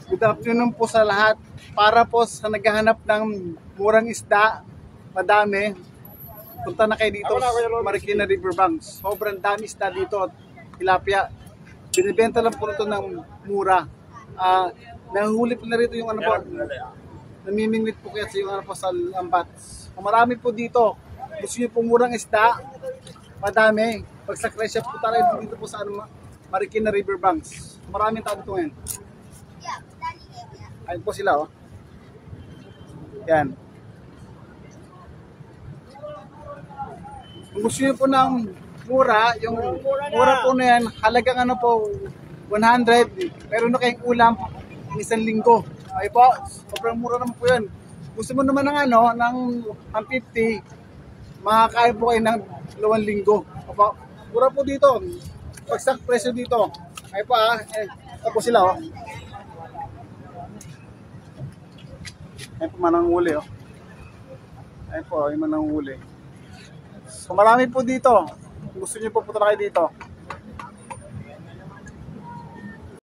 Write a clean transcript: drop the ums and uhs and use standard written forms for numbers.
Good afternoon po sa lahat. Para po sa naghahanap ng murang isda, madami, punta na kayo dito sa Marikina Riverbanks. Sobrang dami isda dito, tilapia. Binibenta lang po ito ng mura. Nahuhuli po na rito yung ano po, namimingwit po kaya sa yung ano po sa lambat. Marami po dito. Gusto niyo po murang isda, madami. Pag-sakresya po tayo dito po sa Marikina Riverbanks. Maraming tao dito ngayon. Ayun po sila, oh. Yan. Kung gusto nyo po ng mura, yung mura po na yan, halagang ano po, 100. Pero na kayong ulam, isang linggo. Ay po, sobrang mura naman po yan. Gusto mo naman ng ano, ng 50, makakain po kayo ng 2 linggo. Opo, mura po dito. Pagsak presyo dito. Ay po ito po sila, oh. Ayun po mananghuli, oh. Ayun po, yung mananghuli. So marami po dito. Kung gusto niyo po punta kayo dito.